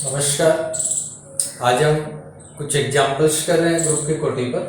नमस्कार। आज हम कुछ एग्जांपल्स कर रहे हैं ग्रुप की कोटि पर।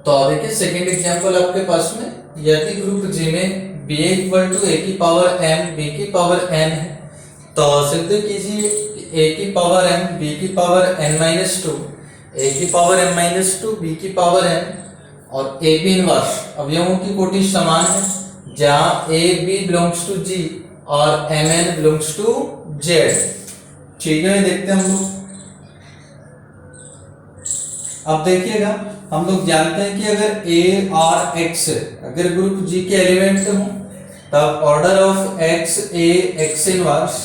तो देखिए सेकंड एग्जांपल आपके पास में, यदि ग्रुप जी में b इक्वल टू a की पावर m b की पावर n है तो सिद्ध कीजिए a की पावर m b की power n minus two, a की power m minus two b की पावर n और a b इनवर्स अवयवों की कोटि समान है जहाँ a b belongs to g और m n belongs to z। ठीक है, देखते हैं हम लोग। अब देखिएगा, हम लोग जानते हैं कि अगर a और x अगर ग्रुप G के एलिमेंट हो तब order of x a x inverse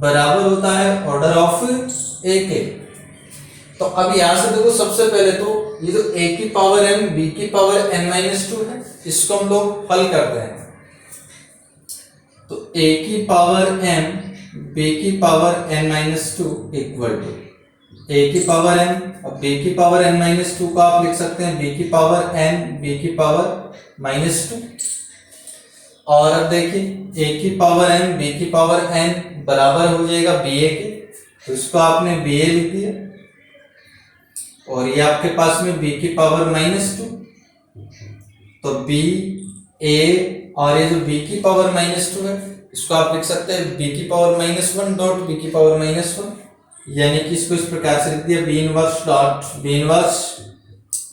बराबर होता है ऑर्डर ऑफ a के। तो अब यहां से देखो, सबसे पहले तो ये जो a की पावर m b की पावर n माइनस टू है, इसको हम लोग हल करते हैं। तो a की पावर m b की power n minus two equal to a की पावर n, अब b की पावर n माइनस टू को आप लिख सकते हैं b की पावर n b की पावर माइनस टू। और अब देखिए a की पावर m b की पावर n बराबर हो जाएगा ba के, तो इसको आपने ba लिख दिया। और ये आपके पास में b की पावर माइनस टू, तो b a और ये जो b की पावर माइनस टू है इसको आप लिख सकते हैं b की power minus one dot b की पावर माइनस वन, यानी कि इसको इस प्रकार से लिख दिया b inverse dot b inverse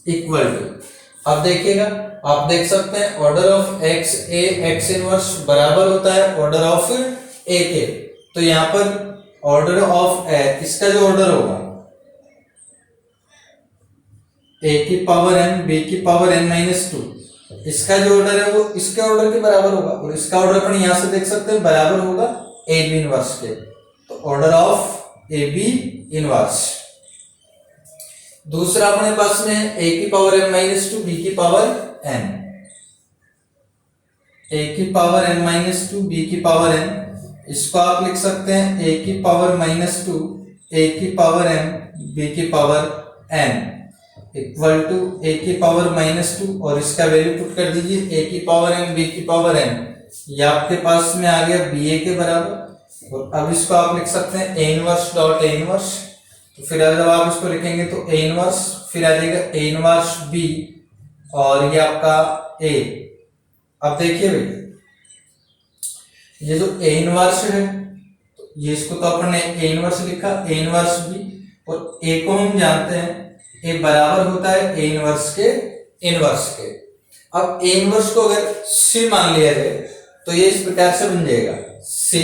equal to. अब देखिएगा, आप देख सकते हैं order of x a x inverse बराबर होता है ऑर्डर ऑफ a के। तो यहाँ पर ऑर्डर ऑफ इसका जो ऑर्डर होगा a की पावर n b की पावर n माइनस टू, इसका जो ऑर्डर है वो इसके ऑर्डर के बराबर होगा और इसका ऑर्डर अपन यहां से देख सकते हैं बराबर होगा ए बी इनवर्स के। तो order of A B inverse. दूसरा अपने पास में है a की power m minus two b की पावर n, a की power n minus two b की पावर n, इसको आप लिख सकते हैं a की पावर माइनस टू a की पावर m b की power n equal to a की पावर माइनस टू और इसका वैल्यू पुट कर दीजिए a की पावर m b की पावर n, ये आपके पास में आ गया ba के बराबर। और अब इसको आप लिख सकते हैं a inverse dot a inverse. तो फिर जब आप इसको लिखेंगे तो a इनवर्स फिर आ जाएगा a इनवर्स b और ये आपका a। अब देखिए भाई, ये जो a इनवर्स है तो ये इसको तो अपन ने a इनवर्स लिखा, a इनवर्स b, और a को हम जानते हैं a बराबर होता है a इनवर्स के इनवर्स के। अब a इनवर्स को अगर c मान लिया जाए तो ये इस प्रकार से बन जाएगा c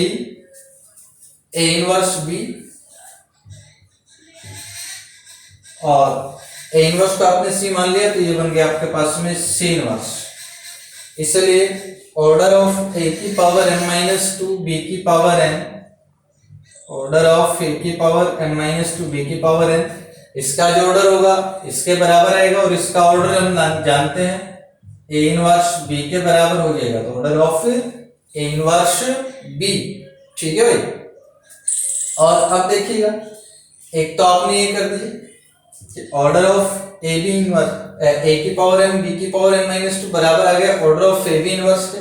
a इनवर्स b, और a इनवर्स को आपने c मान लिया तो ये बन गया आपके पास में c इनवर्स। इसलिए ऑर्डर ऑफ a की power m minus two b की power n, order of a की power m minus two b की पावर n, इसका जो ऑर्डर होगा इसके बराबर आएगा और इसका ऑर्डर हम जानते हैं a इनवर्स b के बराबर हो जाएगा। तो order of a inverse b। ठीक है भाई। और अब देखिएगा, एक तो आपने ये कर दिया order of A B inverse a की पावर m b की पावर n माइनस टू बराबर आ गया order of a b inverse के,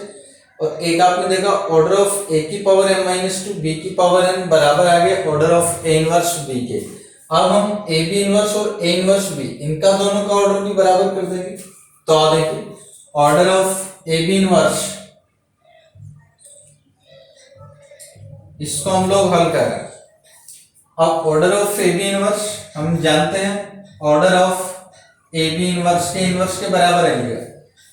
और एक आपने देखा ऑर्डर ऑफ a की power m minus two b की पावर n बराबर आ गया order of a inverse b के। अब हम ए बी इनवर्स और ए इनवर्स बी इनका दोनों का ऑर्डर भी बराबर कर देंगे। तो आ देखिए order of A B inverse, इसको हम लोग हल कर रहे हैं। अब order of A B inverse हम जानते हैं order of A B inverse के बराबर आएगा,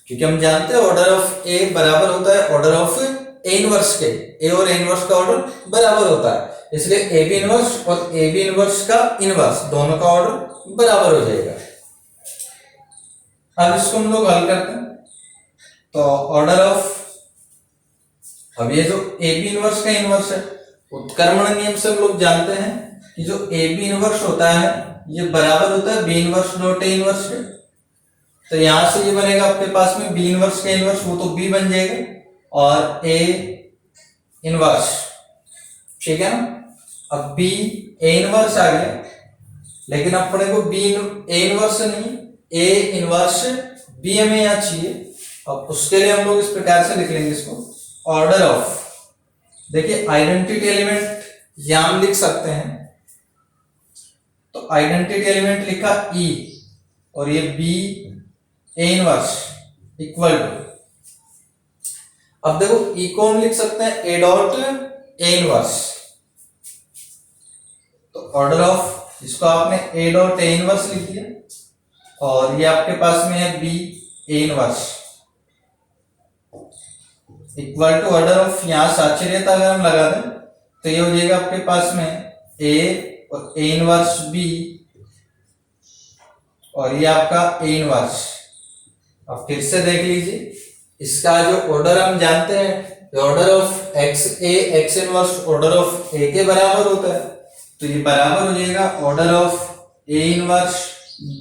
क्योंकि हम जानते हैं ऑर्डर ऑफ ए बराबर होता है ऑर्डर ऑफ ए इनवर्स के। ए और ए इनवर्स का ऑर्डर बराबर होता है, इसलिए ए बी इनवर्स और ए बी इनवर्स का इनवर्स दोनों का ऑर्डर बराबर हो जाएगा। अब इसको हम लोग हल करते हैं। तो ऑर्डर ऑफ, अब ये जो ए बी इनवर्स का इनवर्स है, उत्क्रमण नियम से हम लोग जानते हैं कि जो ए बी इनवर्स होता है ये बराबर होता है B inverse dot A inverse के। तो यहां से ये बनेगा आपके पास में बी इनवर्स का इनवर्स, वो तो बी बन जाएगा, और ए इनवर्स। ठीक है ना। अब बी ए इनवर्स आ गया, लेकिन अपने को बी ए इनवर्स नहीं ए इनवर्स बी हमें यहाँ चाहिए। अब उसके लिए हम लोग इस प्रकार से लिख लेंगे इसको, ऑर्डर ऑफ, देखिए आइडेंटिटी एलिमेंट या हम लिख सकते हैं, तो आइडेंटिटी एलिमेंट लिखा E और ये B A inverse equal to, अब देखो E को हम लिख सकते हैं ए डॉट ए इनवर्स, तो ऑर्डर ऑफ इसको आपने ए डॉट ए इनवर्स लिख दिया और ये आपके पास में है B A inverse equal to order of, यहां साचर्यता अगर हम लगा दें तो ये हो जाएगा आपके पास में ए और ए इनवर्स बी और ये आपका ए इनवर्स। अब फिर से देख लीजिए, इसका जो ऑर्डर हम जानते हैं order of X A X inverse order of A के बराबर होता है, तो ये बराबर हो जाएगा order of A inverse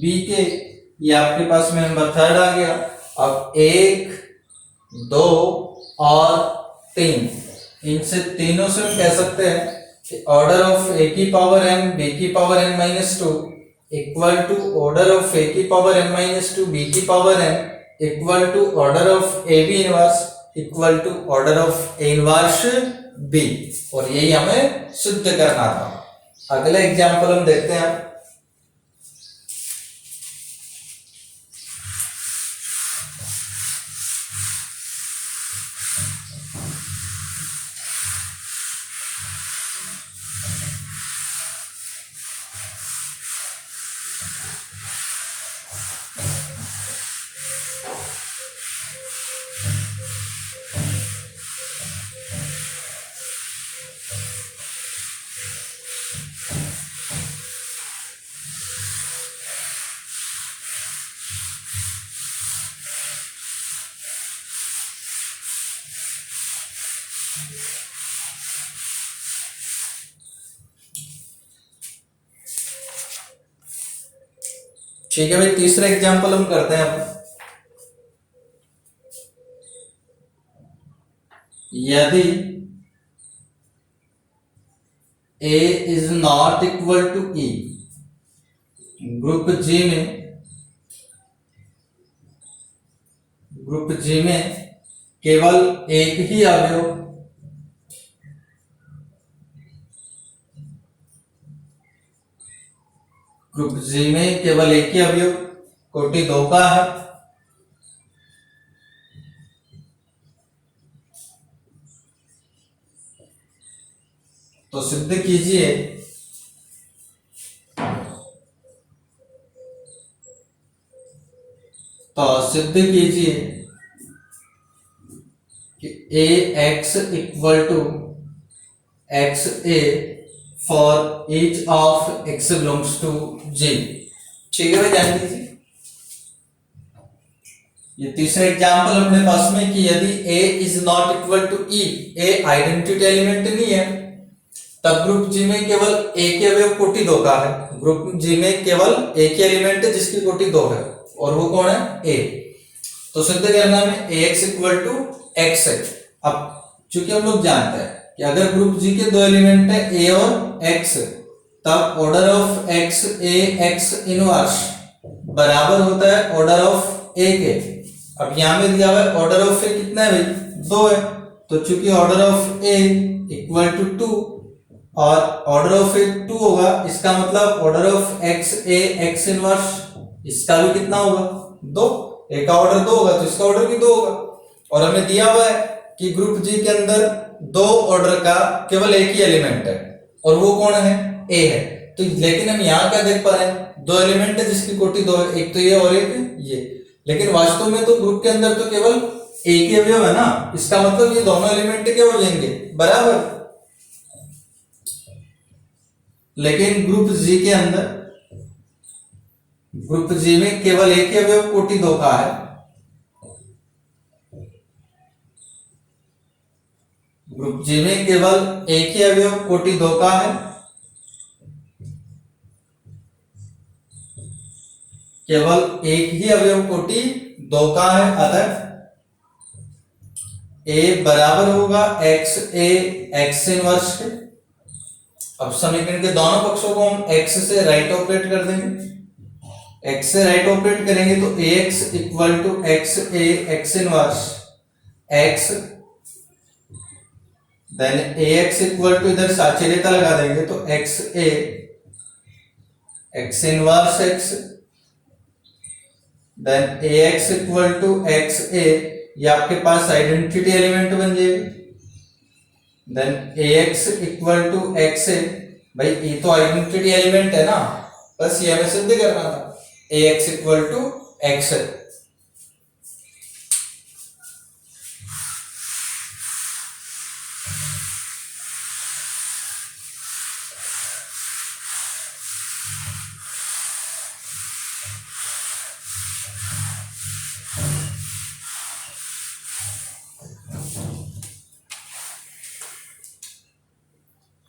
B के, ये आपके पास में नंबर थर्ड आ गया। अब एक, दो और तीन, इनसे तीनों से हम कह सकते हैं कि ऑर्डर ऑफ ए की पावर एम बी की power N minus two equal to order of A की power N minus two B की power N equal to order of A B inverse equal to order of A inverse B, और यही हमें सिद्ध करना था। अगला एग्जाम्पल हम देखते हैं। ठीक है भाई, तीसरा एग्जाम्पल हम करते हैं अब। यदि A is not equal to E, group G में केवल एक ही अवयव ग्रुप जी में केवल एक ही अवयव कोटि 2 का है, तो सिद्ध कीजिए कि A X equal to X A for each of X belongs to J. ठीक है भाई, ध्यान दीजिए, ये तीसरा एग्जाम्पल अपने पास में कि यदि a is not equal to E, a identity element नहीं है, तब ग्रुप जी में केवल एक ही अवयव कोटि 2 का है। ग्रुप जी में केवल एक ही एलिमेंट है जिसकी कोटि 2 है, और वो कौन है? a। तो सिद्ध करना में ax इक्वल टू x है। अब चूंकि हम लोग जानते हैं कि अगर ग्रुप जी के 2 एलिमेंट है a और x, तब order of x a x inverse बराबर होता है ऑर्डर ऑफ a के। अब यहां में दिया हुआ है ऑर्डर ऑफ a कितना है भाई? 2 है, तो चूंकि order of a equal to 2 और ऑर्डर ऑफ ए 2 होगा, इसका मतलब order of X A X inverse इसका भी कितना होगा? 2। ए का ऑर्डर 2 होगा तो इसका ऑर्डर भी 2 होगा। और हमें दिया हुआ है कि ग्रुप जी के अंदर 2 ऑर्डर का केवल एक ही एलिमेंट है, और वो कौन है? ए है। तो लेकिन हम यहाँ क्या देख पा रहे हैं? 2 एलिमेंट है जिसकी कोटि 2 है, एक तो ये और एक ये। लेकिन वास्तव में तो ग्रुप के अंदर तो केवल एक ही अवयव है ना, इसका मतलब ये दोनों एलिमेंट क्या हो जाएंगे? बराबर। लेकिन ग्रुप जी के अंदर, ग्रुप जी में केवल एक ही अवयव कोटि 2 का है। ग्रुप जी में केवल एक ही अवयव कोटि 2 का है, केवल एक ही अवयव कोटि 2 का है। अतः a बराबर होगा एक्स ए एक्स इनवर्स के। अब समीकरण के दोनों पक्षों को हम x से राइट ऑपरेट कर देंगे। x से राइट ऑपरेट करेंगे तो ax equal to X A X inverse x then A X equal to, इधर साचर्यता लगा देंगे तो X A X inverse X, then A X equal to X A, ये आपके पास आइडेंटिटी एलिमेंट बन जाएगी। Then A X equal to X A, भाई ये तो आइडेंटिटी एलिमेंट है ना, बस ये हमें सिद्ध करना था, A X equal to X A.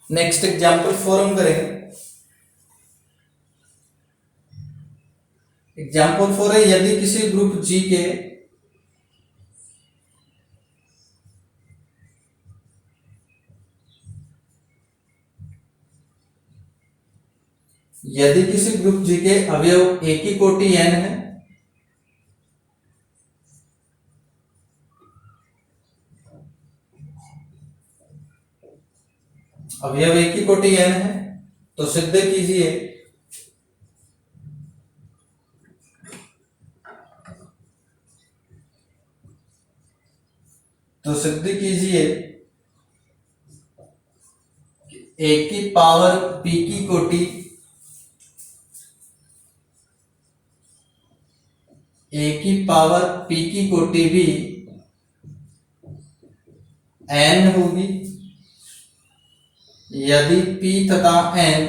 Next example 4 हम करेंगे। एग्जाम्पल 4 है, यदि किसी ग्रुप जी के अवयव ए की कोटि n है, अवयव एक की कोटि n है, तो सिद्ध कीजिए ए की पावर p की कोटि, ए की पावर p की कोटि भी n होगी यदि p तथा n,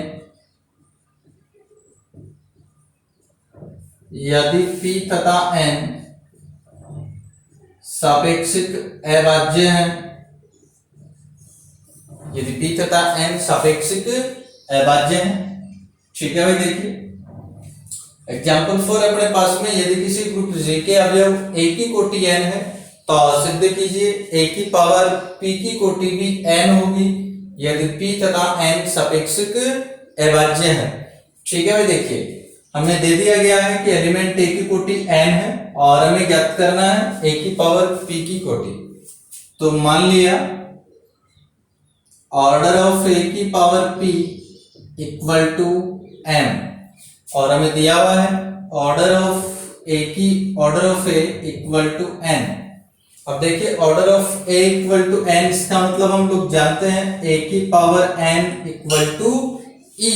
सापेक्षिक अभाज्य हैं, यदि p तथा n सापेक्षिक अभाज्य हैं। ठीक है भाई, देखिए एग्जाम्पल 4 अपने पास में, यदि किसी ग्रुप G के अवयव a की कोटि n है तो सिद्ध कीजिए a की पावर p की कोटि भी n होगी यदि p तथा n सापेक्षिक अभाज्य है। ठीक है भाई, देखिए हमें दे दिया गया है कि एलिमेंट a की कोटि n है और हमें ज्ञात करना है a की पावर p की कोटि। तो मान लिया ऑर्डर ऑफ a की power p equal to m, और हमें दिया हुआ है order of a equal to n। अब देखिए order of a equal to n, इसका मतलब हम लोग जानते हैं a की power n equal to e,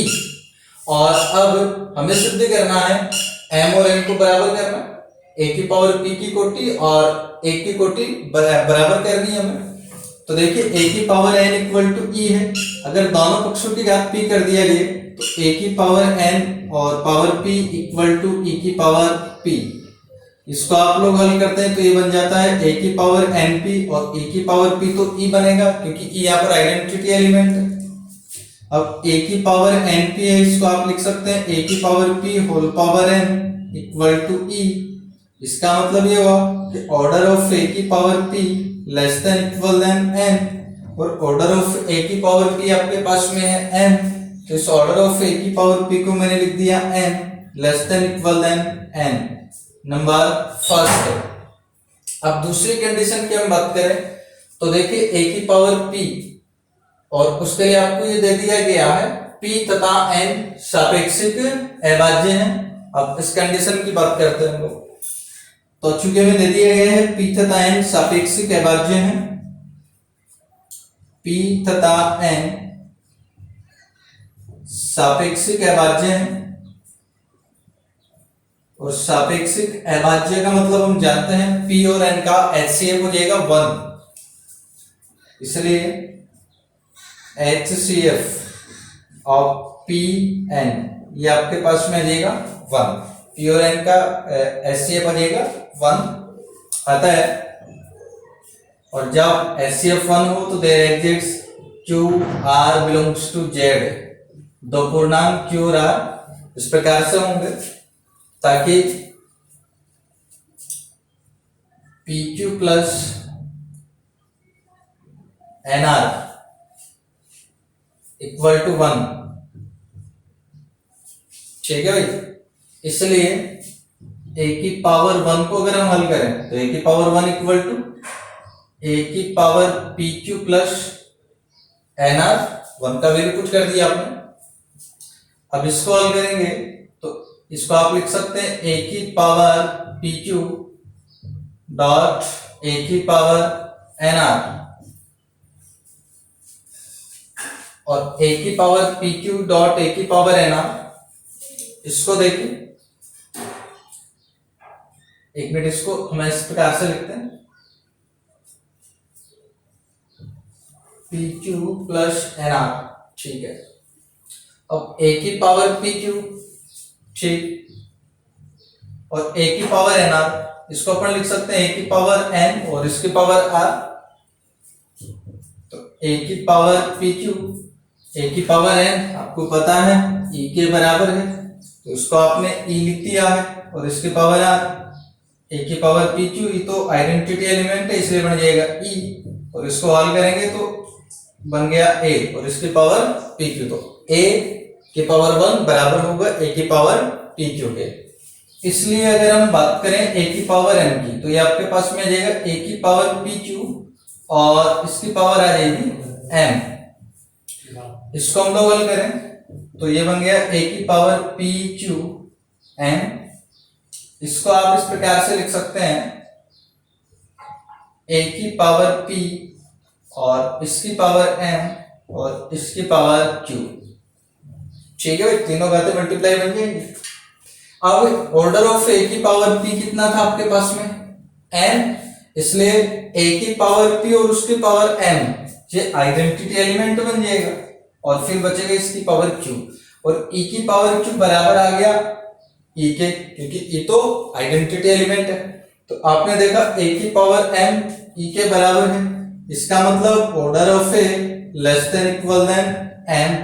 और अब हमें सिद्ध करना है m और n को बराबर करना, a की पावर p की कोटि और a की कोटि बराबर करनी है हमें। तो देखिए a की power n equal to e है, अगर दोनों पक्षों की घात p कर दिया गया तो a की पावर n और power p equal to e की पावर p, इसको आप लोग हल करते हैं तो ये बन जाता है a की पावर np और e की पावर p, तो e बनेगा क्योंकि e यहाँ पर आइडेंटिटी एलिमेंट है। अब a की पावर np है, इसको आप लिख सकते हैं a की power p whole power n equal to e। इसका मतलब ये हुआ कि ऑर्डर ऑफ a की power p less than equal than n, और ऑर्डर ऑफ a की पावर p आपके पास में है n, तो इस ऑर्डर ऑफ a की पावर p को मैंने लिख दिया n less than equal than n, number first. अब दूसरी कंडीशन की हम बात करें तो देखिए a की पावर p और उसके लिए आपको ये दे दिया गया है p तथा n सापेक्षिक अभाज्य हैं। अब इस कंडीशन की बात करते हैं हम लोग, तो चूंकि हमें दे दिया गया है p तथा n सापेक्षिक अभाज्य हैं, p तथा n सापेक्षिक अभाज्य हैं, और सापेक्षिक अभाज्य का मतलब हम जानते हैं p और n का HCF हो जाएगा 1, इसलिए HCF ऑफ p n ये आपके पास में आ जाएगा 1, p और n का HCF आ जाएगा 1 आता है। और जब HCF 1 हो तो there exists Q R belongs to Z, दो पूर्णांक Q और R इस प्रकार से होंगे ताकि PQ plus NR equal to 1। ठीक है भाई, इसलिए a की पावर 1 को अगर हम हल करें तो a की पावर 1 इक्वल टू a की power PQ plus N R 1 का वैल्यू पुट कर दिया आपने। अब इसको हल करेंगे तो इसको आप लिख सकते हैं ए की power P Q dot A की पावर एन आर, और ए की power P Q dot A की पावर एन आर, इसको देखिए एक मिनट, इसको हम इस प्रकार से लिखते हैं P Q plus N R, ठीक है। अब ए की पावर पी क्यू, ठीक, और ए की पावर एन आर, इसको अपन लिख सकते हैं ए की पावर एन और इसकी पावर आर। तो ए की पावर पी क्यू, ए की पावर एन आपको पता है ई के बराबर है, तो इसको आपने ई लिख दिया है, और इसकी पावर आर, ए की पावर पी क्यू, ई तो आइडेंटिटी एलिमेंट है इसलिए बन जाएगा ई, और इसको हल करेंगे तो बन गया ए और इसकी पावर पी क्यू। तो ए की पावर 1 बराबर होगा ए की पावर पी क्यू के। इसलिए अगर हम बात करें ए की पावर एन की, तो ये आपके पास में आ जाएगा ए की पावर पी क्यू और इसकी पावर आ जाएगी एम। इसको हम लोग हल करें तो ये बन गया ए की पावर पी क्यू एन। इसको आप इस प्रकार से लिख सकते हैं ए की पावर पी और इसकी पावर एम और इसकी पावर क्यू, ठीक है। तीनों बातें मल्टीप्लाई बन जाएंगी। अब ऑर्डर ऑफ ए की पावर पी कितना था आपके पास में एन, इसलिए ए की पावर पी और उसकी पावर एम ये आइडेंटिटी एलिमेंट बन जाएगा, और फिर बचेगा इसकी पावर क्यू, और ई की पावर क्यू बराबर आ गया ई के, क्योंकि ई तो आइडेंटिटी एलिमेंट है। तो आपने देखा ए की पावर एम ई के बराबर है, इसका मतलब order of A less than equal than M.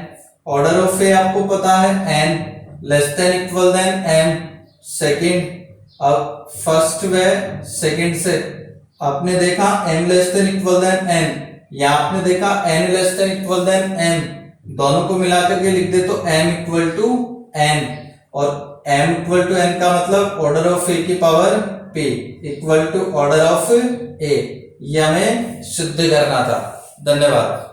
Order of A आपको पता है N less than equal than M second. अब फर्स्ट व सेकंड से आपने देखा M less than equal than N, या आपने देखा N less than equal than M, दोनों को मिलाकर के लिख दे तो एम इक्वल टू एन, और एम इक्वल टू एन का मतलब ऑर्डर ऑफ ए की power P equal to order of A, ये हमें सिद्ध करना था। धन्यवाद।